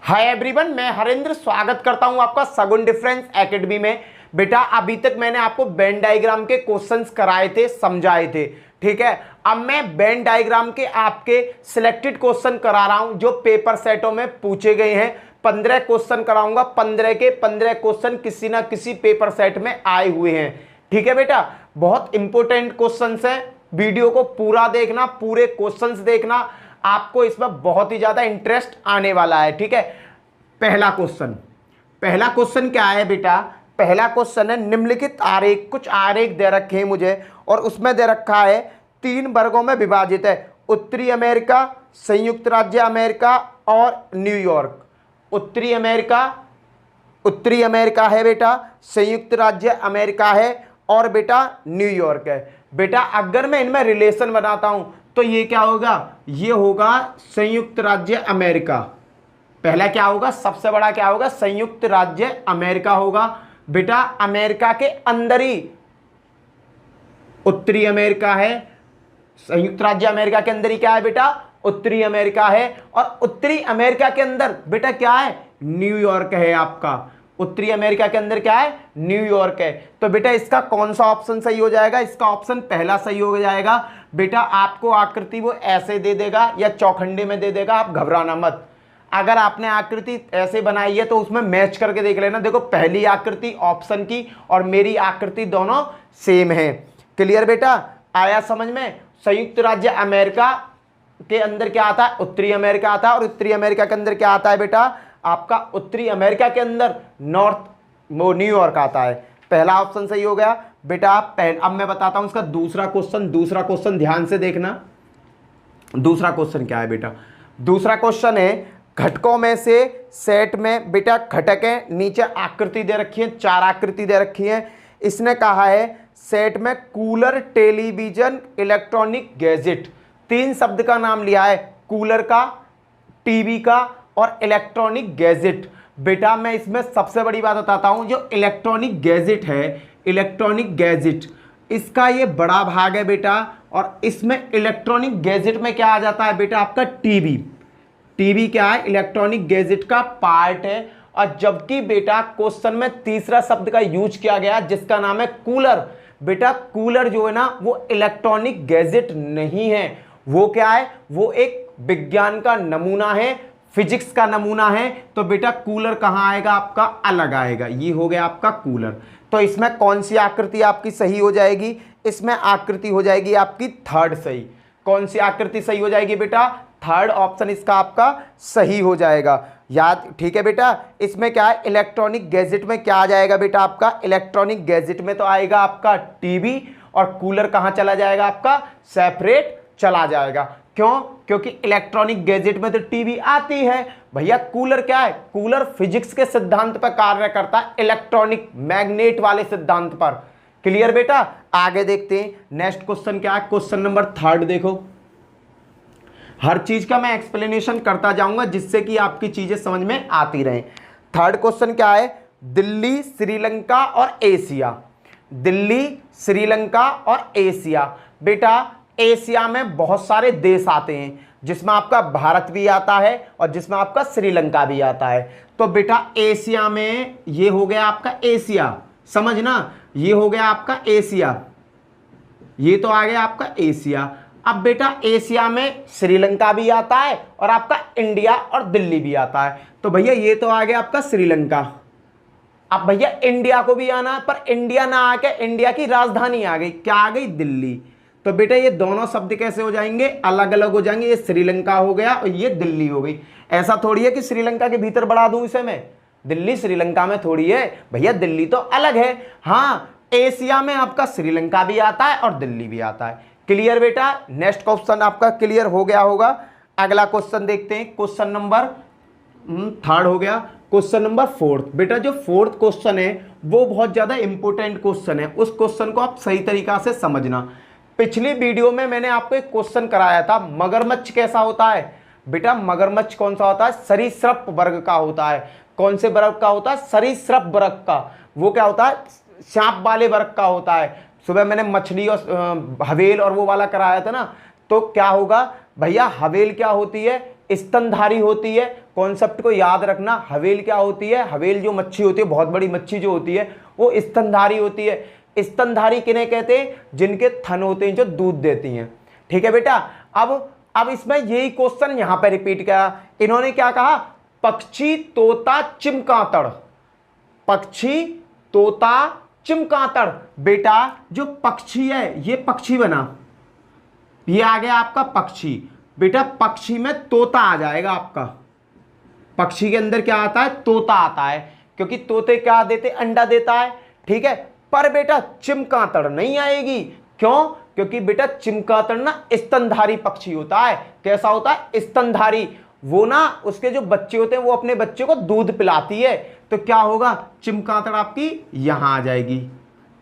Hi everyone, मैं हरेंद्र स्वागत करता हूं आपका सगुन डिफरेंस एकेडमी में। बेटा अभी तक मैंने आपको वेन डायग्राम के क्वेश्चंस कराए थे, समझाए थे, ठीक है। अब मैं वेन डायग्राम के आपके सिलेक्टेड क्वेश्चन करा रहा हूं जो पेपर सेटों में पूछे गए हैं। 15 क्वेश्चन कराऊंगा, 15 के 15 क्वेश्चन किसी ना किसी पेपर सेट में आए हुए हैं, ठीक है बेटा। बहुत इंपॉर्टेंट क्वेश्चंस हैं, वीडियो को पूरा देखना, पूरे क्वेश्चंस देखना, आपको इसमें बहुत ही ज्यादा इंटरेस्ट आने वाला है, ठीक है। पहला क्वेश्चन क्या है बेटा? पहला क्वेश्चन है निम्नलिखित आरेख, कुछ आरेख दे रखे हैं मुझे और उसमें दे रखा है 3 वर्गों में विभाजित है। उत्तरी अमेरिका, संयुक्त राज्य अमेरिका और न्यूयॉर्क। उत्तरी अमेरिका है बेटा, संयुक्त राज्य अमेरिका है और बेटा न्यूयॉर्क है। बेटा अगर मैं इनमें रिलेशन बनाता हूं तो ये क्या होगा? ये होगा संयुक्त राज्य अमेरिका। पहला क्या होगा? सबसे बड़ा क्या होगा? संयुक्त राज्य अमेरिका होगा। बेटा अमेरिका के अंदर ही उत्तरी अमेरिका है, संयुक्त राज्य अमेरिका के अंदर ही क्या है बेटा? उत्तरी अमेरिका है। और उत्तरी अमेरिका के अंदर बेटा क्या है? न्यूयॉर्क है आपका। उत्तरी अमेरिका के अंदर क्या है? न्यूयॉर्क है। तो बेटा इसका कौन सा ऑप्शन सही हो जाएगा? इसका ऑप्शन पहला सही हो जाएगा। बेटा आपको आकृति वो ऐसे दे देगा या चौखंडे में दे देगा, आप घबराना मत। अगर आपने आकृति ऐसे बनाई है तो उसमें मैच करके देख लेना। देखो पहली आकृति ऑप्शन की और मेरी आकृति दोनों सेम है। क्लियर बेटा? आया समझ में? संयुक्त राज्य अमेरिका के अंदर क्या आता है? उत्तरी अमेरिका आता है। और उत्तरी अमेरिका के अंदर क्या आता है बेटा? आपका उत्तरी अमेरिका के अंदर न्यूयॉर्क आता है। पहला ऑप्शन सही हो गया बेटा। अब मैं बताता हूं इसका दूसरा क्वेश्चन ध्यान से देखना। दूसरा क्वेश्चन क्या है बेटा? दूसरा क्वेश्चन है घटकों में से सेट में बेटा घटक है, नीचे आकृति दे रखी है, 4 आकृति दे रखी है। इसने कहा है सेट में कूलर, टेलीविजन, इलेक्ट्रॉनिक गैजेट, 3 शब्द का नाम लिया है, कूलर का, टीवी का और इलेक्ट्रॉनिक गैजेट। बेटा मैं इसमें सबसे बड़ी बात बताता हूं, जो इलेक्ट्रॉनिक गैजेट है, इलेक्ट्रॉनिक गैजेट इसका ये बड़ा भाग है बेटा। और इसमें इलेक्ट्रॉनिक गैजेट में क्या आ जाता है बेटा? आपका टीवी। टीवी क्या है? इलेक्ट्रॉनिक गैजेट का पार्ट है। और जबकि बेटा क्वेश्चन में तीसरा शब्द का यूज किया गया जिसका नाम है कूलर। बेटा कूलर जो है ना वो इलेक्ट्रॉनिक गैजेट नहीं है, वो क्या है? वो एक विज्ञान का नमूना है, फिजिक्स का नमूना है। तो बेटा कूलर कहां आएगा? आपका अलग आएगा। ये हो गया आपका कूलर। तो इसमें कौन सी आकृति आपकी सही हो जाएगी? इसमें आकृति हो जाएगी आपकी थर्ड सही। कौन सी आकृति सही हो जाएगी बेटा? थर्ड ऑप्शन इसका आपका सही हो जाएगा। याद, ठीक है बेटा। इसमें क्या है? इलेक्ट्रॉनिक गैजेट में क्या आ जाएगा बेटा? आपका इलेक्ट्रॉनिक गैजेट में तो आएगा आपका टीवी, और कूलर कहां चला जाएगा? आपका सेपरेट चला जाएगा। क्यों? क्योंकि इलेक्ट्रॉनिक गैजेट में तो टीवी आती है भैया। कूलर क्या है? कूलर फिजिक्स के सिद्धांत पर कार्य करता है, इलेक्ट्रॉनिक मैग्नेट वाले सिद्धांत पर। क्लियर बेटा? आगे देखते हैं नेक्स्ट क्वेश्चन क्या है। क्वेश्चन नंबर 3 देखो। हर चीज का मैं एक्सप्लेनेशन करता जाऊंगा जिससे कि आपकी चीजें समझ में आती रहें। 3rd क्वेश्चन क्या है? दिल्ली, श्रीलंका और एशिया। दिल्ली, श्रीलंका और एशिया। बेटा एशिया में बहुत सारे देश आते हैं जिसमें आपका भारत भी आता है और जिसमें आपका श्रीलंका भी आता है। तो बेटा एशिया में ये हो गया आपका एशिया, समझना, ये हो गया आपका एशिया, ये तो आ गया आपका एशिया। अब बेटा एशिया में श्रीलंका भी आता है और आपका इंडिया और दिल्ली भी आता है। तो भैया ये तो आ गया आपका श्रीलंका। अब भैया इंडिया को भी आना है, पर इंडिया ना आके इंडिया की राजधानी आ गई, क्या आ गई? दिल्ली। तो बेटा ये दोनों शब्द कैसे हो जाएंगे? अलग अलग हो जाएंगे। ये श्रीलंका हो गया और ये दिल्ली हो गई। ऐसा थोड़ी है कि श्रीलंका के भीतर बढ़ा दूं इसे मैं, दिल्ली श्रीलंका में थोड़ी है भैया, दिल्ली तो अलग है। हाँ, एशिया में आपका श्रीलंका भी आता है और दिल्ली भी आता है। क्लियर बेटा? नेक्स्ट क्वेश्चन आपका क्लियर हो गया होगा। अगला क्वेश्चन देखते हैं। क्वेश्चन नंबर 3 हो गया। Question number 4। बेटा जो 4th क्वेश्चन है वो बहुत ज्यादा इंपॉर्टेंट क्वेश्चन है, उस क्वेश्चन को आप सही तरीका से समझना। पिछली वीडियो में मैंने आपको एक क्वेश्चन कराया था, मगरमच्छ कैसा होता है? बेटा मगरमच्छ कौन सा होता है? सरीसृप वर्ग का होता है। कौन से वर्ग का होता है? सरीसृप वर्ग का। वो क्या होता है? सांप वाले वर्ग का होता है। सुबह मैंने मछली और हवेल और वो वाला कराया था ना। तो क्या होगा भैया? हवेल क्या होती है? स्तनधारी होती है। कॉन्सेप्ट को याद रखना। हवेल क्या होती है? हवेल जो मच्छी होती है, बहुत बड़ी मच्छी जो होती है, वो स्तनधारी होती है। स्तनधारी किन्हें कहते हैं? जिनके थन होते हैं जो दूध देती हैं। ठीक है बेटा। अब इसमें यही क्वेश्चन यहां पर रिपीट किया। इन्होंने क्या कहा? पक्षी, तोता, चिमकातड़। पक्षी, तोता, चिमकातड़। बेटा जो पक्षी है, ये पक्षी बना, ये आ गया आपका पक्षी। बेटा पक्षी में तोता आ जाएगा आपका। पक्षी के अंदर क्या आता है? तोता आता है, क्योंकि तोते क्या देते? अंडा देता है। ठीक है। पर बेटा चिमकातड़ नहीं आएगी। क्यों? क्योंकि बेटा चिमकातड़ ना स्तनधारी पक्षी होता है। कैसा होता है? स्तनधारी। वो ना उसके जो बच्चे होते हैं वो अपने बच्चे को दूध पिलाती है। तो क्या होगा? चिमकातड़ आपकी यहां आ जाएगी।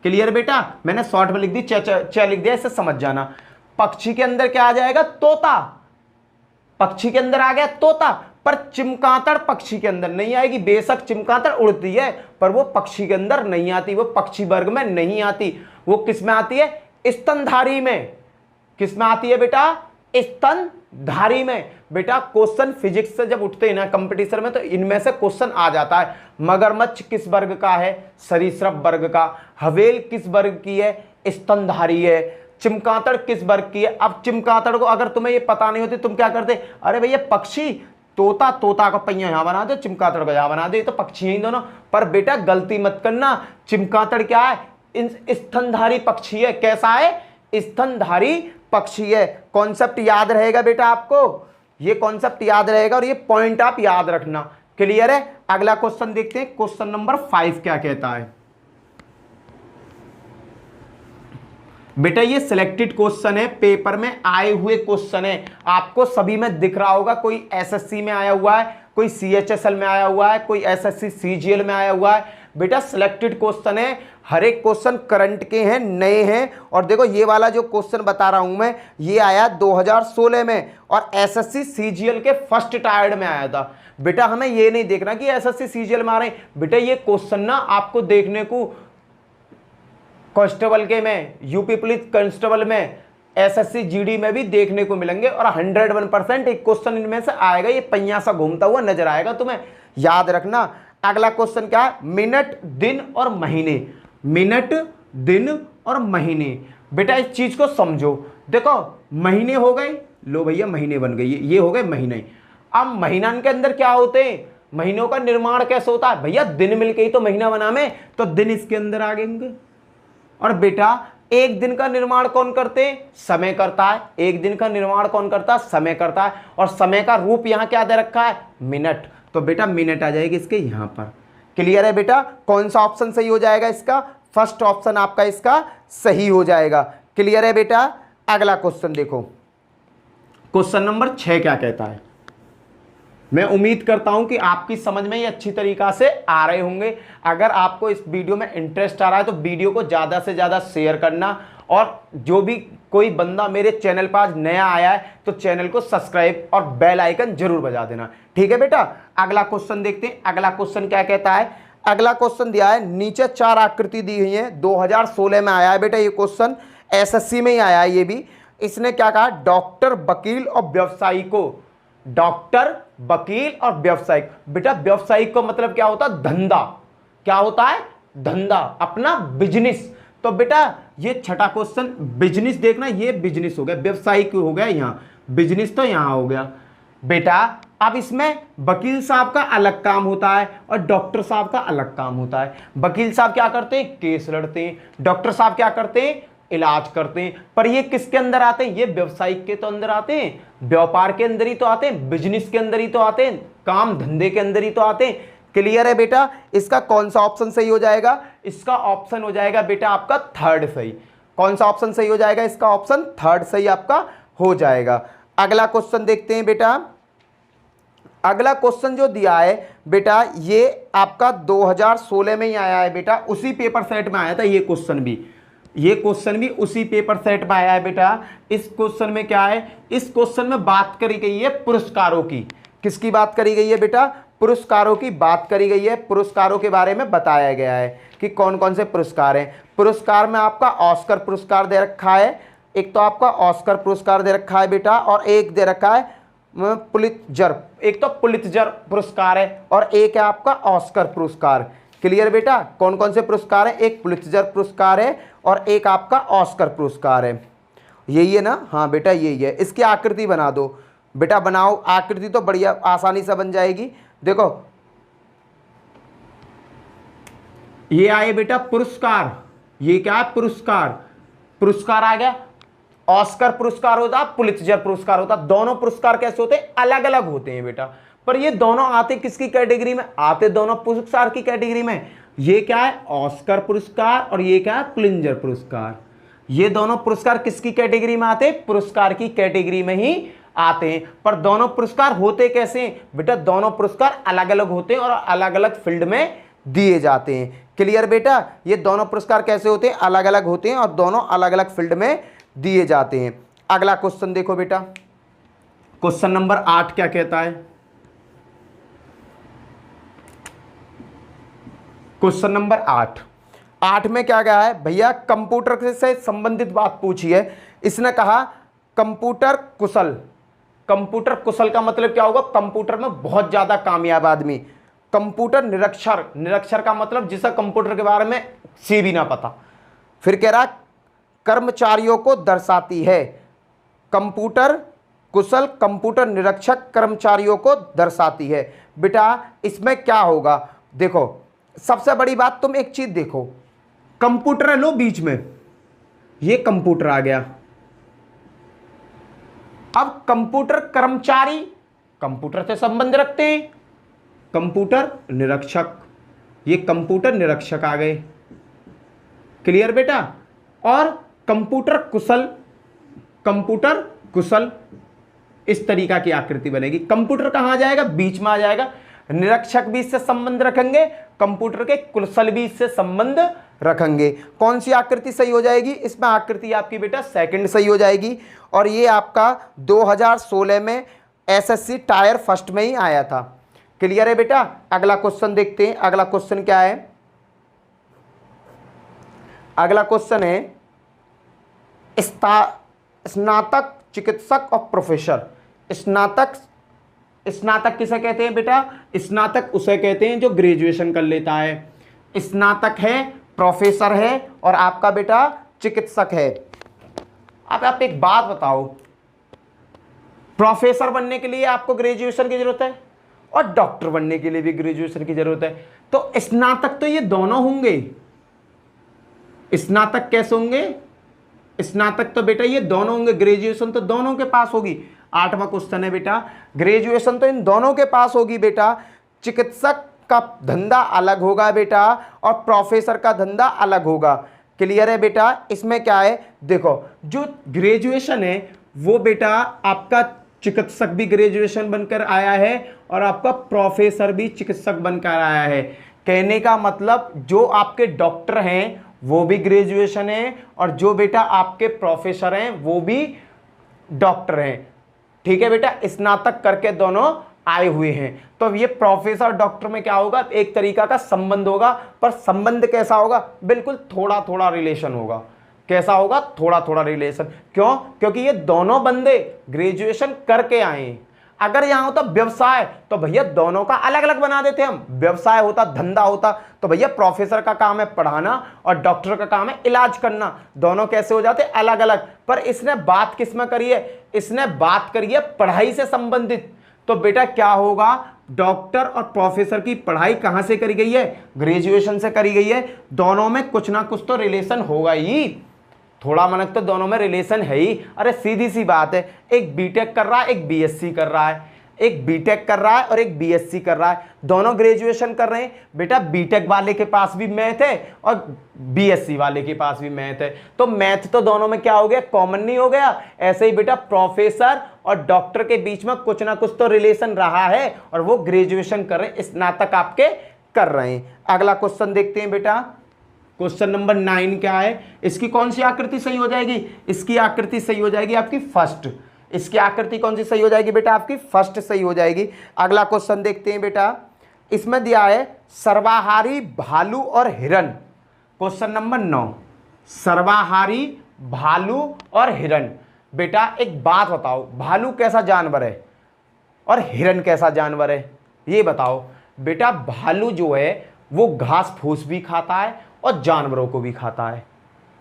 क्लियर बेटा? मैंने शॉर्ट में लिख दी, च लिख दिया, इसे समझ जाना। पक्षी के अंदर क्या आ जाएगा? तोता। पक्षी के अंदर आ गया तोता, पर चिमकातड़ पक्षी के अंदर नहीं आएगी। बेशक चिमकातड़ उड़ती है, पर वो पक्षी के अंदर नहीं आती, वो पक्षी वर्ग में नहीं आती। वो किस में आती है? स्तनधारी में। किस में आती है बेटा? स्तनधारी में। बेटा क्वेश्चन फिजिक्स से जब उठते हैं ना कंपटीशन में, तो इनमें से क्वेश्चन आ जाता है। मगरमच्छ किस वर्ग का है? सरीसृप वर्ग का। हवेल किस वर्ग की है? स्तनधारी है। चिमकातड़ किस वर्ग की है? अब चिमकातड़ को अगर तुम्हें ये पता नहीं होती, तुम क्या करते? अरे भैया पक्षी, तोता, तोता का पहिया यहां बना दो, चिमकातड़ को यहां बना दो, ये तो पक्षी ही दोनों। पर बेटा गलती मत करना, चिमकातड़ क्या है? स्तनधारी पक्षी है। कैसा है? स्तनधारी पक्षी है। कॉन्सेप्ट याद रहेगा बेटा आपको, ये कॉन्सेप्ट याद रहेगा और ये पॉइंट आप याद रखना। क्लियर है? अगला क्वेश्चन देखते हैं। क्वेश्चन नंबर 5 क्या कहता है? बेटा ये सिलेक्टेड क्वेश्चन है, पेपर में आए हुए क्वेश्चन है। आपको सभी में दिख रहा होगा, कोई एसएससी में आया हुआ है, कोई सीएचएसएल में आया हुआ है, कोई एसएससी सीजीएल में आया हुआ है। बेटा सिलेक्टेड क्वेश्चन है, हर एक क्वेश्चन करंट के हैं, नए हैं। और देखो ये वाला जो क्वेश्चन बता रहा हूं मैं, ये आया 2016 में और एसएससी सीजीएल के फर्स्ट टायर्ड में आया था। बेटा हमें ये नहीं देखना कि एसएससी सीजीएल में आ रहे हैं। बेटा ये क्वेश्चन ना आपको देखने को कांस्टेबल के में, यूपी पुलिस कांस्टेबल में, एसएससी जीडी में भी देखने को मिलेंगे और 101% एक क्वेश्चन इनमें से आएगा। ये पहिया सा घूमता हुआ नजर आएगा, तुम्हें याद रखना। अगला क्वेश्चन क्या है? मिनट, दिन और महीने। मिनट, दिन और महीने। बेटा इस चीज को समझो। देखो महीने हो गए, लो भैया महीने बन गए, ये हो गए महीने। अब महीना के अंदर क्या होते हैं? महीनों का निर्माण कैसे होता है? भैया दिन मिलके ही तो महीना बना में, तो दिन इसके अंदर आ गएंगे। और बेटा एक दिन का निर्माण कौन करते हैं? समय करता है। एक दिन का निर्माण कौन करता है? समय करता है। और समय का रूप यहां क्या दे रखा है? मिनट। तो बेटा मिनट आ जाएगी इसके यहां पर। क्लियर है बेटा? कौन सा ऑप्शन सही हो जाएगा इसका? फर्स्ट ऑप्शन आपका इसका सही हो जाएगा। क्लियर है बेटा? अगला क्वेश्चन देखो, क्वेश्चन नंबर 6 क्या कहता है? मैं उम्मीद करता हूं कि आपकी समझ में ये अच्छी तरीका से आ रहे होंगे। अगर आपको इस वीडियो में इंटरेस्ट आ रहा है तो वीडियो को ज़्यादा से ज़्यादा शेयर करना, और जो भी कोई बंदा मेरे चैनल पर आज नया आया है तो चैनल को सब्सक्राइब और बेल आइकन जरूर बजा देना। ठीक है बेटा? अगला क्वेश्चन देखते हैं। अगला क्वेश्चन क्या कहता है? अगला क्वेश्चन दिया है, नीचे 4 आकृति दी हुई है। 2016 में आया है बेटा ये क्वेश्चन, एसएससी में ही आया है ये भी। इसने क्या कहा? डॉक्टर, वकील और व्यवसायी को। डॉक्टर, वकील और व्यवसायिक। बेटा व्यवसायिक का मतलब क्या होता है? धंधा। क्या होता है? धंधा, अपना बिजनेस। तो बेटा ये छठा क्वेश्चन, बिजनेस देखना, ये बिजनेस हो गया, व्यवसायिक हो गया, यहां बिजनेस तो यहां हो गया। बेटा अब इसमें वकील साहब का अलग काम होता है और डॉक्टर साहब का अलग काम होता है। वकील साहब क्या करते हैं? केस लड़ते हैं। डॉक्टर साहब क्या करते हैं? इलाज करते हैं। पर ये किसके अंदर आते हैं? ये व्यवसायिक के तो अंदर आते हैं, व्यापार के अंदर ही तो आते हैं, बिजनेस के अंदर ही तो आते हैं, काम धंधे के अंदर ही तो आते हैं। क्लियर है बेटा? इसका कौन सा ऑप्शन सही हो जाएगा? इसका ऑप्शन हो जाएगा बेटा आपका थर्ड सही। कौन सा ऑप्शन सही हो जाएगा? इसका ऑप्शन थर्ड सही आपका हो जाएगा। अगला क्वेश्चन देखते हैं बेटा। अगला क्वेश्चन जो दिया है बेटा, ये आपका 2016 में ही आया है बेटा, उसी पेपर सेट में आया था ये क्वेश्चन भी। ये क्वेश्चन भी उसी पेपर सेट में आया है बेटा। इस क्वेश्चन में क्या है? इस क्वेश्चन में बात करी गई है पुरस्कारों की। किसकी बात करी गई है बेटा? पुरस्कारों की बात करी गई है। पुरस्कारों के बारे में बताया गया है कि कौन कौन से पुरस्कार हैं। पुरस्कार में आपका ऑस्कर पुरस्कार दे रखा है, एक तो आपका ऑस्कर पुरस्कार दे रखा है बेटा, और एक दे रखा है पुलित्जर एक तो पुलित्जर पुरस्कार है और एक है आपका ऑस्कर पुरस्कार। क्लियर बेटा, कौन कौन से पुरस्कार है? एक पुलित्जर पुरस्कार है और एक आपका ऑस्कर पुरस्कार है। यही है ना? हाँ बेटा यही है। इसकी आकृति बना दो बेटा, बनाओ आकृति तो बढ़िया आसानी से बन जाएगी। देखो ये आए बेटा पुरस्कार, ये क्या है? पुरस्कार, पुरस्कार आ गया। ऑस्कर पुरस्कार होता, पुलित्जर पुरस्कार होता। दोनों पुरस्कार कैसे होते हैं? अलग अलग होते हैं बेटा, पर ये दोनों आते किसकी कैटेगरी में? आते दोनों पुरस्कार की कैटेगरी में। ये क्या है? ऑस्कर पुरस्कार और ये क्या है? पुलित्जर पुरस्कार। ये दोनों पुरस्कार किसकी कैटेगरी में आते? पुरस्कार की कैटेगरी में ही आते हैं। पर दोनों पुरस्कार होते कैसे हैं बेटा? दोनों पुरस्कार अलग अलग होते हैं और अलग अलग फील्ड में दिए जाते हैं। क्लियर बेटा, ये दोनों पुरस्कार कैसे होते हैं? अलग अलग होते हैं और दोनों अलग अलग फील्ड में दिए जाते हैं। अगला क्वेश्चन देखो बेटा, क्वेश्चन नंबर 8 क्या कहता है? क्वेश्चन नंबर 8 में क्या गया है भैया? कंप्यूटर से संबंधित बात पूछी है। इसने कहा कंप्यूटर कुशल। कंप्यूटर कुशल का मतलब क्या होगा? कंप्यूटर में बहुत ज्यादा कामयाब आदमी। कंप्यूटर निरक्षर, निरक्षर का मतलब जिसे कंप्यूटर के बारे में सी भी ना पता। फिर कह रहा कर्मचारियों को दर्शाती है। कंप्यूटर कुशल, कंप्यूटर निरक्षक कर्मचारियों को दर्शाती है। बेटा इसमें क्या होगा? देखो सबसे बड़ी बात, तुम एक चीज देखो, कंप्यूटर है लो बीच में, ये कंप्यूटर आ गया। अब कंप्यूटर कर्मचारी कंप्यूटर से संबंध रखते हैं, कंप्यूटर निरीक्षक, ये कंप्यूटर निरीक्षक आ गए। क्लियर बेटा? और कंप्यूटर कुशल, कंप्यूटर कुशल, इस तरीका की आकृति बनेगी। कंप्यूटर कहां आ जाएगा? बीच में आ जाएगा। निरीक्षक भी इससे संबंध रखेंगे, कंप्यूटर के कुशल भी इससे संबंध रखेंगे। कौन सी आकृति सही हो जाएगी? इसमें आकृति आपकी बेटा सेकंड सही हो जाएगी। और ये आपका 2016 में एसएससी टायर फर्स्ट में ही आया था। क्लियर है बेटा? अगला क्वेश्चन देखते हैं। अगला क्वेश्चन क्या है? अगला क्वेश्चन है स्नातक, चिकित्सक और प्रोफेसर। स्नातक, स्नातक किसे कहते हैं बेटा? स्नातक उसे कहते हैं जो ग्रेजुएशन कर लेता है। स्नातक है, प्रोफेसर है और आपका बेटा चिकित्सक है। अब आप एक बात बताओ, प्रोफेसर बनने के लिए आपको ग्रेजुएशन की जरूरत है और डॉक्टर बनने के लिए भी ग्रेजुएशन की जरूरत है। तो स्नातक तो ये दोनों होंगे। स्नातक कैसे होंगे? स्नातक तो बेटा ये दोनों होंगे, ग्रेजुएशन तो दोनों के पास होगी। 8वां क्वेश्चन है बेटा, ग्रेजुएशन तो इन दोनों के पास होगी बेटा। चिकित्सक का धंधा अलग होगा बेटा और प्रोफेसर का धंधा अलग होगा। क्लियर है बेटा? इसमें क्या है देखो, जो ग्रेजुएशन है वो बेटा आपका चिकित्सक भी ग्रेजुएशन बनकर आया है और आपका प्रोफेसर भी चिकित्सक बनकर आया है। कहने का मतलब जो आपके डॉक्टर हैं वो भी ग्रेजुएशन है और जो बेटा आपके प्रोफेसर हैं वो भी डॉक्टर हैं। ठीक है बेटा? स्नातक करके दोनों आए हुए हैं। तो ये प्रोफेसर डॉक्टर में क्या होगा? एक तरीका का संबंध होगा, पर संबंध कैसा होगा? बिल्कुल थोड़ा थोड़ा रिलेशन होगा। कैसा होगा? थोड़ा थोड़ा रिलेशन। क्यों? क्योंकि ये दोनों बंदे ग्रेजुएशन करके आए हैं। अगर यहां होता व्यवसाय तो भैया दोनों का अलग अलग बना देते हम। व्यवसाय होता, धंधा होता, तो भैया प्रोफेसर का काम है पढ़ाना और डॉक्टर का काम है इलाज करना। दोनों कैसे हो जाते? अलग अलग। पर इसने बात किस में करी है? इसने बात करी है पढ़ाई से संबंधित। तो बेटा क्या होगा? डॉक्टर और प्रोफेसर की पढ़ाई कहां से करी गई है? ग्रेजुएशन से करी गई है। दोनों में कुछ ना कुछ तो रिलेशन होगा ही, थोड़ा मनक तो दोनों में रिलेशन है ही। अरे सीधी सी बात है, एक बीटेक कर रहा है, एक बीएससी कर रहा है। एक बीटेक कर रहा है और एक बीएससी कर रहा है, दोनों ग्रेजुएशन कर रहे हैं। बेटा बीटेक वाले के पास भी मैथ है और बीएससी वाले के पास भी मैथ है, तो मैथ तो दोनों में क्या हो गया? कॉमन नहीं हो गया। ऐसे ही बेटा प्रोफेसर और डॉक्टर के बीच में कुछ ना कुछ तो रिलेशन रहा है और वो ग्रेजुएशन कर रहे हैं, स्नातक आपके कर रहे हैं। अगला क्वेश्चन देखते हैं बेटा, क्वेश्चन नंबर 9 क्या है? इसकी कौन सी आकृति सही हो जाएगी? इसकी आकृति सही हो जाएगी आपकी फर्स्ट। इसकी आकृति कौन सी सही हो जाएगी बेटा? आपकी फर्स्ट सही हो जाएगी। अगला क्वेश्चन देखते हैं बेटा, इसमें दिया है सर्वाहारी भालू और हिरन। क्वेश्चन नंबर 9, सर्वाहारी भालू और हिरन। बेटा एक बात बताओ, भालू कैसा जानवर है? और हिरन कैसा जानवर है ये बताओ। बेटा भालू जो है वो घास फूस भी खाता है और जानवरों को भी खाता है।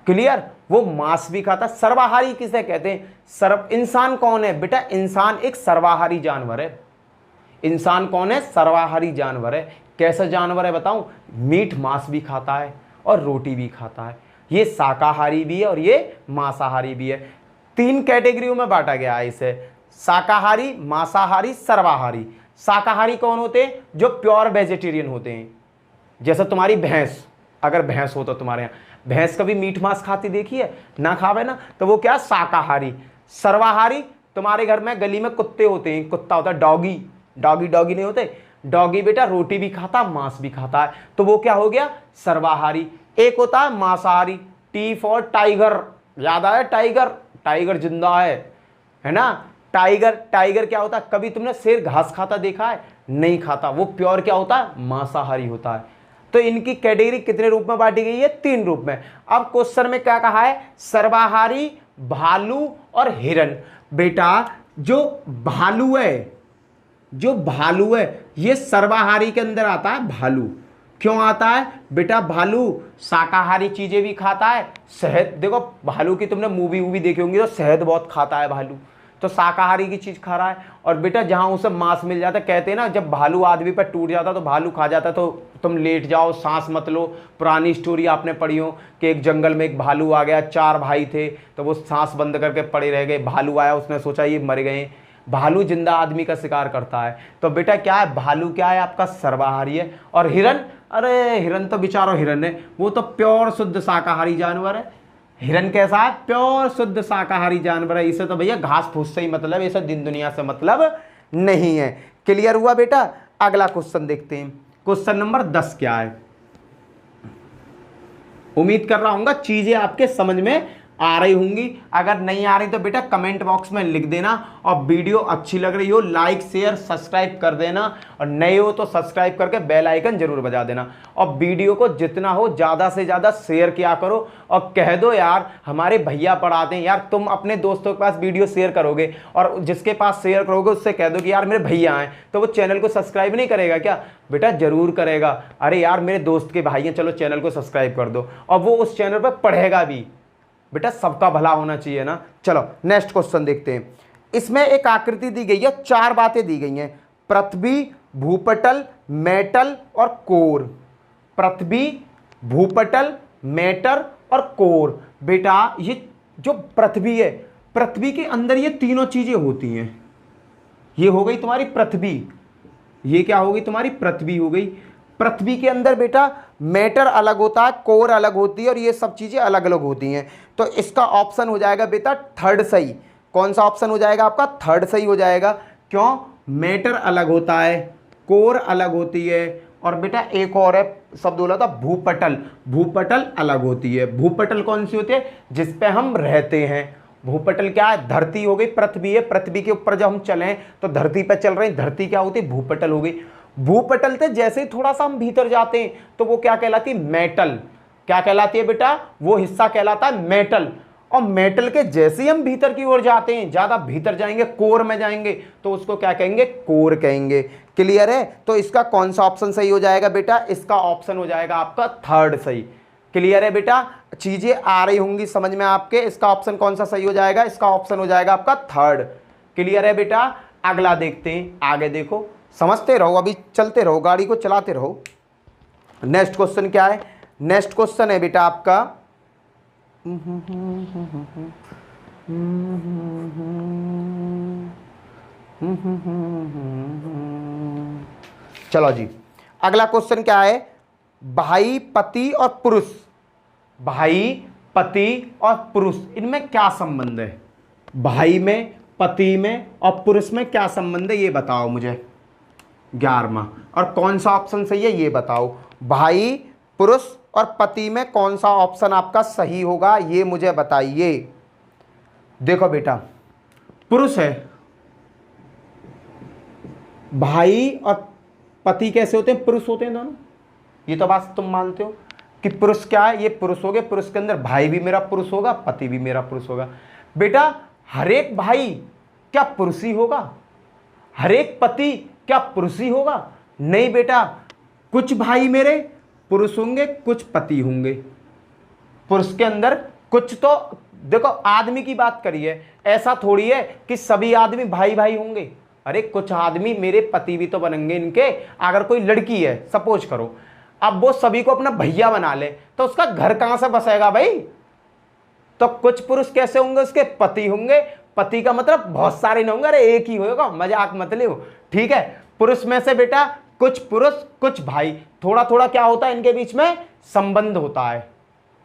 क्लियर, वो मांस भी खाता है। सर्वाहारी किसे कहते हैं? इंसान कौन है बेटा? इंसान एक सर्वाहारी जानवर है। इंसान कौन है? सर्वाहारी जानवर है। कैसा जानवर है बताऊं? मीट मांस भी खाता है और रोटी भी खाता है। ये शाकाहारी भी है और ये मांसाहारी भी है। 3 कैटेगरियों में बांटा गया है इसे, शाकाहारी, मांसाहारी, सर्वाहारी। शाकाहारी कौन होते हैं? जो प्योर वेजिटेरियन होते हैं। जैसे तुम्हारी भैंस, अगर भैंस हो तो तुम्हारे यहाँ भैंस कभी मीट मांस खाती देखी है? ना खावे ना, तो वो क्या? शाकाहारी। सर्वाहारी, तुम्हारे घर में गली में कुत्ते होते हैं, कुत्ता होता है डॉगी, डॉगी नहीं होते? डॉगी बेटा रोटी भी खाता मांस भी खाता है, तो वो क्या हो गया? सर्वाहारी। एक होता है मांसाहारी, टी फॉर टाइगर, याद आया? टाइगर, टाइगर जिंदा है ना? टाइगर क्या होता है? कभी तुमने शेर घास खाता देखा है? नहीं खाता, वो प्योर क्या होता है? मांसाहारी होता है। तो इनकी कैटेगरी कितने रूप में बांटी गई है? 3 रूप में। अब क्वेश्चन में क्या कहा है? सर्वाहारी, भालू और हिरन। बेटा जो भालू है ये सर्वाहारी के अंदर आता है। भालू क्यों आता है बेटा? भालू शाकाहारी चीजें भी खाता है। शहद, देखो भालू की तुमने मूवी देखी होंगी तो शहद बहुत खाता है भालू, तो शाकाहारी की चीज खा रहा है। और बेटा जहां उसे मांस मिल जाता है, कहते हैं ना जब भालू आदमी पर टूट जाता तो भालू खा जाता, तो तुम लेट जाओ सांस मत लो। पुरानी स्टोरी आपने पढ़ी हो कि एक जंगल में एक भालू आ गया, 4 भाई थे, तो वो सांस बंद करके पड़े रह गए। भालू आया, उसने सोचा ये मर गए। भालू जिंदा आदमी का शिकार करता है। तो बेटा क्या है? भालू क्या है आपका? सर्वाहारी है। और हिरन, अरे हिरन तो बेचारा हिरन है, वो तो प्योर शुद्ध शाकाहारी जानवर है। हिरन कैसा है? प्योर शुद्ध शाकाहारी जानवर है। इसे तो भैया घास फूस से ही मतलब, इसे दिन दुनिया से मतलब नहीं है। क्लियर हुआ बेटा? अगला क्वेश्चन देखते हैं। क्वेश्चन नंबर 10 क्या है? उम्मीद कर रहा हूं चीजें आपके समझ में आ रही होंगी। अगर नहीं आ रही तो बेटा कमेंट बॉक्स में लिख देना, और वीडियो अच्छी लग रही हो लाइक शेयर सब्सक्राइब कर देना, और नए हो तो सब्सक्राइब करके बेल आइकन जरूर बजा देना। और वीडियो को जितना हो ज़्यादा से ज़्यादा शेयर किया करो, और कह दो यार हमारे भैया पढ़ाते हैं। यार तुम अपने दोस्तों के पास वीडियो शेयर करोगे और जिसके पास शेयर करोगे उससे कह दो कि यार मेरे भैया हैं, तो वो चैनल को सब्सक्राइब नहीं करेगा क्या? बेटा जरूर करेगा। अरे यार मेरे दोस्त के भाई हैं, चलो चैनल को सब्सक्राइब कर दो, और वो उस चैनल पर पढ़ेगा भी। बेटा सबका भला होना चाहिए ना। चलो नेक्स्ट क्वेश्चन देखते हैं। इसमें एक आकृति दी गई है, 4 बातें दी गई हैं। पृथ्वी, भूपटल, मेटल और कोर। पृथ्वी, भूपटल, मेटल और कोर। बेटा ये जो पृथ्वी है, पृथ्वी के अंदर ये तीनों चीजें होती हैं। ये हो गई तुम्हारी पृथ्वी, ये क्या होगी? तुम्हारी पृथ्वी हो गई। पृथ्वी के अंदर बेटा मैटर अलग होता है, कोर अलग होती है, और ये सब चीजें अलग अलग होती हैं। तो इसका ऑप्शन हो जाएगा बेटा 3rd सही। कौन सा ऑप्शन हो जाएगा आपका? 3rd सही हो जाएगा। क्यों? मैटर अलग होता है, कोर अलग होती है, और बेटा एक और है शब्द बोला था भूपटल, भूपटल अलग होती है। भूपटल कौन सी होती है? जिसपे हम रहते हैं। भूपटल क्या है? धरती हो गई, पृथ्वी है, पृथ्वी के ऊपर जब हम चलें तो धरती पर चल रहे हैं, धरती क्या होती है? भूपटल हो गई। भूपटल से जैसे ही थोड़ा सा हम भीतर जाते हैं तो वो क्या कहलाती है? मेटल। क्या कहलाती है बेटा? वो हिस्सा कहलाता है मेटल। और मेटल के जैसे ही हम भीतर की ओर जाते हैं, ज्यादा भीतर जाएंगे, कोर में जाएंगे, तो उसको क्या कहेंगे? कोर कहेंगे। क्लियर है? तो इसका कौन सा ऑप्शन सही हो जाएगा बेटा? इसका ऑप्शन हो जाएगा आपका 3rd सही। क्लियर है बेटा? चीजें आ रही होंगी समझ में आपके। इसका ऑप्शन कौन सा सही हो जाएगा? इसका ऑप्शन हो जाएगा आपका 3rd। क्लियर है बेटा? अगला देखते हैं, आगे देखो, समझते रहो, अभी चलते रहो, गाड़ी को चलाते रहो। नेक्स्ट क्वेश्चन क्या है? नेक्स्ट क्वेश्चन है बेटा आपका चलो जी, अगला क्वेश्चन क्या है? भाई, पति और पुरुष। भाई, पति और पुरुष, इनमें क्या संबंध है? भाई में, पति में और पुरुष में क्या संबंध है ये बताओ मुझे। 11वां। और कौन सा ऑप्शन सही है ये बताओ। भाई, पुरुष और पति में कौन सा ऑप्शन आपका सही होगा ये मुझे बताइए। देखो बेटा, पुरुष है, भाई और पति कैसे होते हैं? पुरुष होते हैं दोनों। ये तो बात तुम मानते हो कि पुरुष क्या है? ये पुरुष हो गए। पुरुष के अंदर भाई भी मेरा पुरुष होगा, पति भी मेरा पुरुष होगा। बेटा हर एक भाई क्या पुरुष ही होगा? हर एक पति क्या पुरुष ही होगा? नहीं बेटा, कुछ भाई मेरे पुरुष होंगे, कुछ पति होंगे। पुरुष के अंदर कुछ तो देखो, आदमी की बात करिए, ऐसा थोड़ी है कि सभी आदमी भाई भाई होंगे। अरे कुछ आदमी मेरे पति भी तो बनेंगे इनके। अगर कोई लड़की है सपोज करो, अब वो सभी को अपना भैया बना ले तो उसका घर कहां से बसेगा भाई? तो कुछ पुरुष कैसे होंगे? उसके पति होंगे। पति का मतलब बहुत सारे नहीं होंगे, अरे एक ही होगा, मजाक मत लियो, ठीक है। पुरुष में से बेटा कुछ पुरुष कुछ भाई, थोड़ा थोड़ा क्या होता है इनके बीच में संबंध होता है।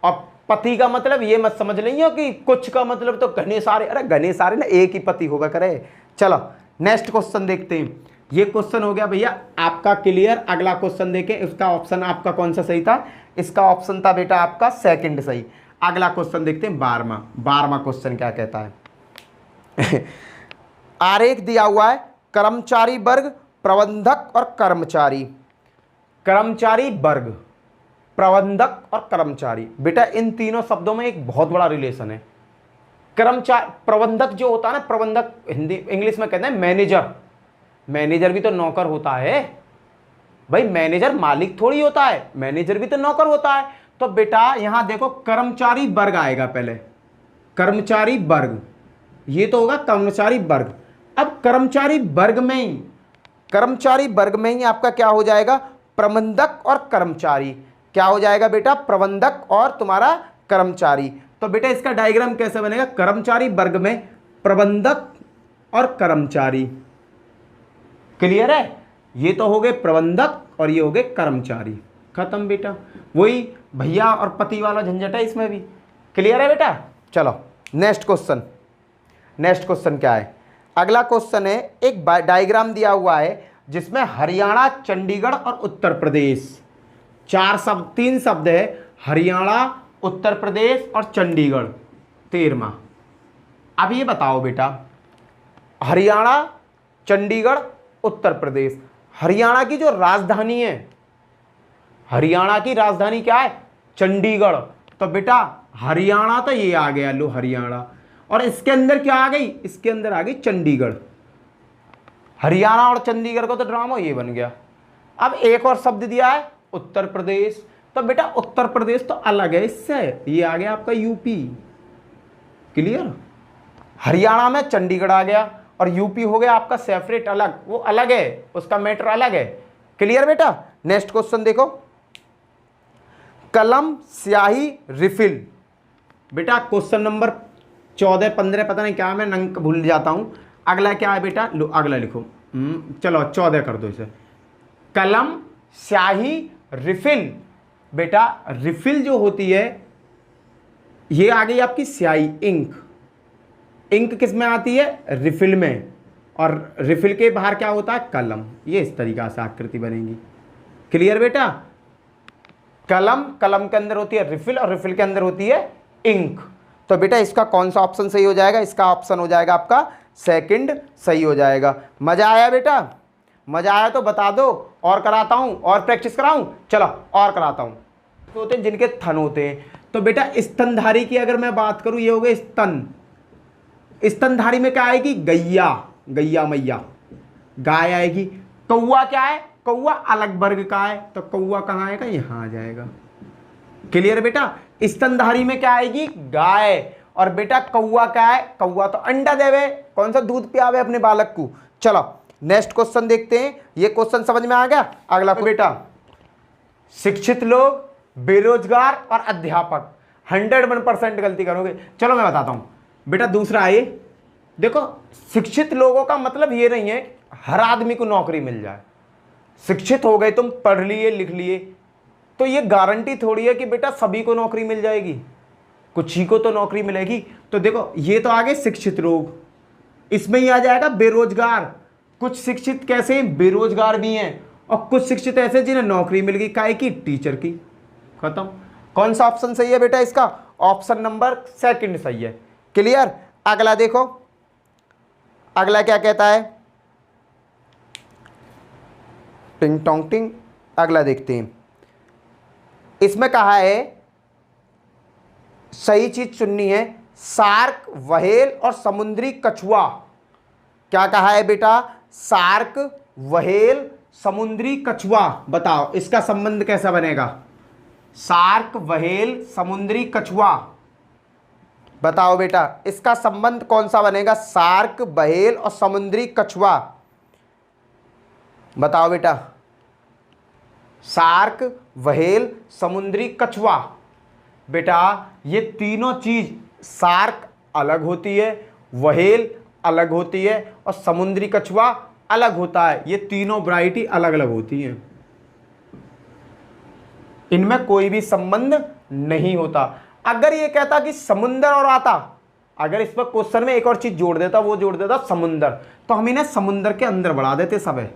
और पति का मतलब ये मत समझ लियो कि कुछ का मतलब तो घने सारे, अरे घने सारे ना, एक ही पति होगा करे। चलो नेक्स्ट क्वेश्चन देखते हैं। ये क्वेश्चन हो गया भैया आपका क्लियर। अगला क्वेश्चन देखें, इसका ऑप्शन आपका कौन सा सही था? इसका ऑप्शन था बेटा आपका सेकंड सही। अगला क्वेश्चन देखते हैं 12वां क्वेश्चन क्या कहता है। आरेख दिया हुआ है, कर्मचारी वर्ग, प्रबंधक और कर्मचारी। कर्मचारी वर्ग, प्रबंधक और कर्मचारी, बेटा इन तीनों शब्दों में एक बहुत बड़ा रिलेशन है। कर्मचारी, प्रबंधक जो होता है ना, प्रबंधक हिंदी इंग्लिश में कहते हैं मैनेजर। मैनेजर भी तो नौकर होता है भाई, मैनेजर मालिक थोड़ी होता है, मैनेजर भी तो नौकर होता है। तो बेटा यहां देखो कर्मचारी वर्ग आएगा पहले, कर्मचारी वर्ग, ये तो होगा कर्मचारी वर्ग। अब कर्मचारी वर्ग में ही आपका क्या हो जाएगा? प्रबंधक और कर्मचारी। क्या हो जाएगा बेटा? प्रबंधक और तुम्हारा कर्मचारी। तो बेटा इसका डायग्राम कैसे बनेगा? कर्मचारी वर्ग में प्रबंधक और कर्मचारी। क्लियर है? ये तो हो गए प्रबंधक और ये हो गए कर्मचारी। खत्म बेटा, वही भैया और पति वाला झंझट है इसमें भी। क्लियर है बेटा? चलो नेक्स्ट क्वेश्चन क्या है? अगला क्वेश्चन है, एक डायग्राम दिया हुआ है जिसमें हरियाणा, चंडीगढ़ और उत्तर प्रदेश, 3 शब्द है, हरियाणा, उत्तर प्रदेश और चंडीगढ़। 13वां। अब ये बताओ बेटा, हरियाणा, चंडीगढ़, उत्तर प्रदेश, हरियाणा की जो राजधानी है, हरियाणा की राजधानी क्या है? चंडीगढ़। तो बेटा हरियाणा तो ये आ गया, लो हरियाणा, और इसके अंदर क्या आ गई? इसके अंदर आ गई चंडीगढ़। हरियाणा और चंडीगढ़ को तो ड्रामा ये बन गया। अब एक और शब्द दिया है उत्तर प्रदेश। तो बेटा उत्तर प्रदेश तो अलग है इससे, ये आ गया आपका यूपी। क्लियर? हरियाणा में चंडीगढ़ आ गया और यूपी हो गया आपका सेपरेट, अलग, वो अलग है, उसका मैटर अलग है। क्लियर बेटा? नेक्स्ट क्वेश्चन देखो, कलम, स्याही, रिफिल। बेटा क्वेश्चन नंबर 14, 15 पता नहीं क्या, मैं अंक भूल जाता हूं। अगला क्या है बेटा? लो अगला लिखो। चलो 14 कर दो इसे। कलम, स्याही, रिफिल। बेटा रिफिल जो होती है ये आ गई आपकी स्याही, इंक। इंक किस में आती है? रिफिल में। और रिफिल के बाहर क्या होता है? कलम। ये इस तरीका से आकृति बनेगी। क्लियर बेटा? कलम, कलम के अंदर होती है रिफिल और रिफिल के अंदर होती है इंक। तो बेटा इसका कौन सा ऑप्शन सही हो जाएगा? इसका ऑप्शन हो जाएगा आपका सेकंड सही हो जाएगा। मजा आया बेटा? मजा आया तो बता दो, और कराता हूं, और प्रैक्टिस कराऊं? चलो और कराता हूं। तो होते हैं जिनके थन होते हैं। तो बेटा स्तनधारी की अगर मैं बात करूं, ये हो गए स्तन। स्तनधारी में क्या आएगी? गैया, गैया मैया, गाय आएगी। कौआ क्या है? कौआ अलग वर्ग का है, तो कौआ कहाँ आएगा? यहां आ जाएगा। क्लियर बेटा? स्तनधारी में क्या आएगी? गाय। और बेटा कौआ क्या है? कौआ तो अंडा देवे, कौन सा दूध पियावे अपने बालक को। चलो नेक्स्ट क्वेश्चन देखते हैं। ये क्वेश्चन समझ में आ गया? अगला बेटा, शिक्षित लोग, बेरोजगार और अध्यापक। 101% गलती करोगे। चलो मैं बताता हूं बेटा। दूसरा है, देखो शिक्षित लोगों का मतलब ये नहीं है हर आदमी को नौकरी मिल जाए। शिक्षित हो गए, तुम पढ़ लिए लिख लिए, तो ये गारंटी थोड़ी है कि बेटा सभी को नौकरी मिल जाएगी, कुछ ही को तो नौकरी मिलेगी। तो देखो ये तो आगे शिक्षित लोग, इसमें ही आ जाएगा बेरोजगार। कुछ शिक्षित कैसे हैं? बेरोजगार भी हैं, और कुछ शिक्षित ऐसे जिन्हें नौकरी मिल गई, काहे की? टीचर की। खत्म। कौन सा ऑप्शन सही है बेटा? इसका ऑप्शन नंबर सेकंड सही है। क्लियर? अगला देखो, अगला क्या कहता है? टिंग टोंग टिंग। अगला देखते हैं। इसमें कहा है सही चीज चुननी है, शार्क, व्हेल और समुद्री कछुआ। क्या कहा है बेटा? शार्क, व्हेल, समुद्री कछुआ। बताओ इसका संबंध कैसा बनेगा? शार्क, व्हेल, समुद्री कछुआ। बताओ बेटा इसका संबंध कौन सा बनेगा? शार्क, व्हेल और समुद्री कछुआ। बताओ बेटा, शार्क, व्हेल, समुद्री कछुआ। बेटा ये तीनों चीज, शार्क अलग होती है, व्हेल अलग होती है और समुद्री कछुआ अलग होता है। ये तीनों वैरायटी अलग अलग होती हैं, इनमें कोई भी संबंध नहीं होता। अगर ये कहता कि समुंदर और आता, अगर इस पर क्वेश्चन में एक और चीज जोड़ देता, वो जोड़ देता समुंदर, तो हम इन्हें समुंदर के अंदर बढ़ा देते सब है।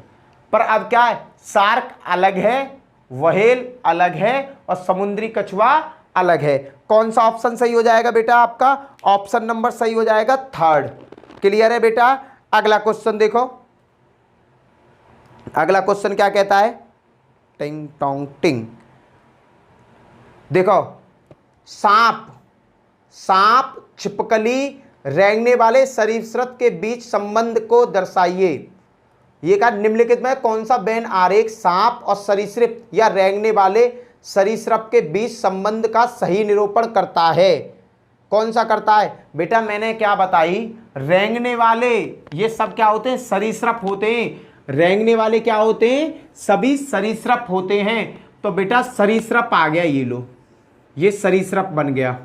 पर अब क्या है, शार्क अलग है, व्हेल अलग है और समुद्री कछुआ अलग है। कौन सा ऑप्शन सही हो जाएगा बेटा आपका? ऑप्शन नंबर सही हो जाएगा थर्ड। क्लियर है बेटा? अगला क्वेश्चन देखो, अगला क्वेश्चन क्या कहता है? टिंग टोंग टिंग। देखो, सांप, सांप, छिपकली, रेंगने वाले सरीसृप के बीच संबंध को दर्शाइए। ये कहा निम्नलिखित में कौन सा वेन आरेख सांप और सरीसृप या रेंगने वाले सरीसृप के बीच संबंध का सही निरूपण करता है? कौन सा करता है? बेटा मैंने क्या बताई, रेंगने वाले ये सब क्या होते हैं? सरीसृप होते हैं। रेंगने वाले क्या होते हैं? सभी सरीसृप होते हैं। तो बेटा सरीसृप आ गया, ये लो, ये सरीसृप बन गया।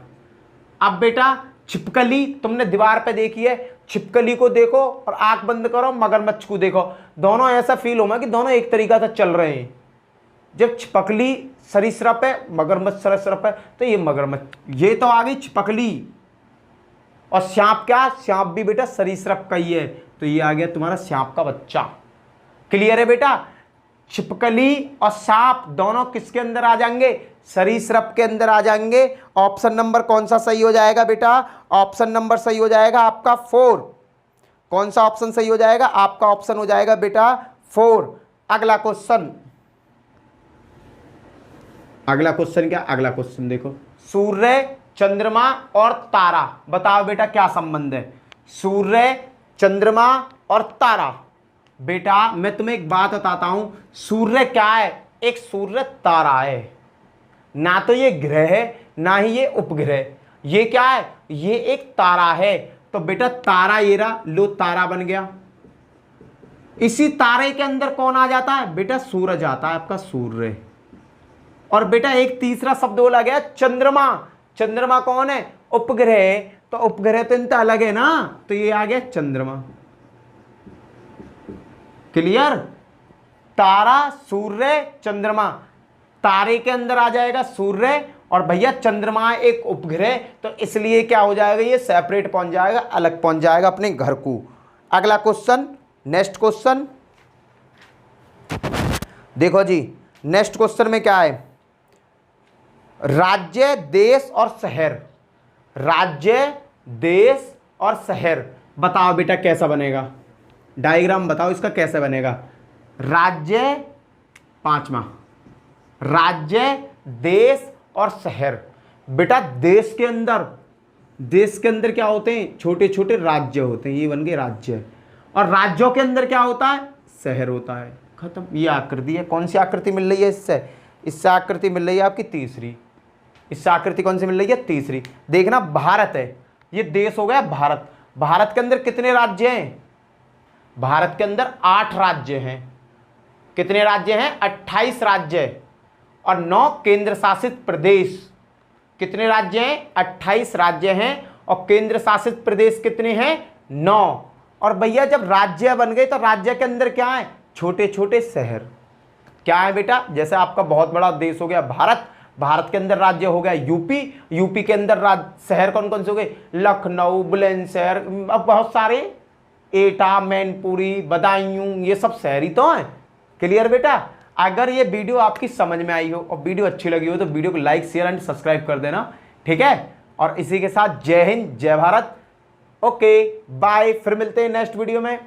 अब बेटा छिपकली तुमने दीवार पे देखी है, छिपकली को देखो और आंख बंद करो, मगरमच्छ को देखो, दोनों ऐसा फील होगा कि दोनों एक तरीका से चल रहे हैं। जब छिपकली सरीसृप है, मगरमच्छ सरीसृप है, तो ये मगरमच्छ, ये तो आ गई छिपकली। और सांप क्या? सांप भी बेटा सरीसृप का ही है, तो ये आ गया तुम्हारा सांप का बच्चा। क्लियर है बेटा? छिपकली और सांप दोनों किसके अंदर आ जाएंगे? सरीसृप के अंदर आ जाएंगे। ऑप्शन नंबर कौन सा सही हो जाएगा बेटा? ऑप्शन नंबर सही हो जाएगा आपका 4। कौन सा ऑप्शन सही हो जाएगा? आपका ऑप्शन हो जाएगा बेटा 4। अगला क्वेश्चन, अगला क्वेश्चन क्या? अगला क्वेश्चन देखो, सूर्य, चंद्रमा और तारा। बताओ बेटा क्या संबंध है? सूर्य, चंद्रमा और तारा। बेटा मैं तुम्हें एक बात बताता हूं, सूर्य क्या है? एक सूर्य तारा है, ना तो ये ग्रह है ना ही ये उपग्रह। ये क्या है? ये एक तारा है। तो बेटा तारा, ये रहा, लो तारा बन गया। इसी तारे के अंदर कौन आ जाता है? बेटा सूरज आता है, आपका सूर्य। और बेटा एक तीसरा शब्द बोला गया चंद्रमा। चंद्रमा कौन है? उपग्रह। तो उपग्रह तो इनका अलग है ना, तो ये आ गया चंद्रमा। क्लियर? तारा, सूर्य, चंद्रमा। तारे के अंदर आ जाएगा सूर्य और भैया चंद्रमा एक उपग्रह, तो इसलिए क्या हो जाएगा? ये सेपरेट पहुंच जाएगा, अलग पहुंच जाएगा अपने घर को। अगला क्वेश्चन, नेक्स्ट क्वेश्चन देखो जी। नेक्स्ट क्वेश्चन में क्या है? राज्य, देश और शहर। राज्य, देश और शहर। बताओ बेटा कैसा बनेगा? डायग्राम बताओ इसका कैसे बनेगा? राज्य, पांचवा, राज्य, देश और शहर। बेटा देश के अंदर, देश के अंदर क्या होते हैं? छोटे छोटे राज्य होते हैं, ये बन गए राज्य। और राज्यों के अंदर क्या होता है? शहर होता है। खत्म। ये आकृति है। कौन सी आकृति मिल रही है इससे? इससे आकृति मिल रही है आपकी तीसरी। इससे आकृति कौन सी मिल रही है? तीसरी। देखना, भारत है, ये देश हो गया भारत। भारत के अंदर कितने राज्य हैं? भारत के अंदर 8 राज्य हैं। कितने राज्य हैं? 28 राज्य और 9 केंद्र शासित प्रदेश। कितने राज्य हैं? 28 राज्य हैं और केंद्र शासित प्रदेश कितने हैं? 9। और भैया जब राज्य बन गए तो राज्य के अंदर क्या है? छोटे छोटे शहर। क्या है बेटा? जैसे आपका बहुत बड़ा देश हो गया भारत, भारत के अंदर राज्य हो गया यूपी, यूपी के अंदर शहर कौन कौन से हो गए? लखनऊ, बुलंदशहर, अब बहुत सारे, एटा, मैनपुरी, बदायूं, ये सब शहर ही तो हैं। क्लियर बेटा? अगर ये वीडियो आपकी समझ में आई हो और वीडियो अच्छी लगी हो तो वीडियो को लाइक, शेयर एंड सब्सक्राइब कर देना, ठीक है? और इसी के साथ जय हिंद, जय भारत। ओके बाय, फिर मिलते हैं नेक्स्ट वीडियो में।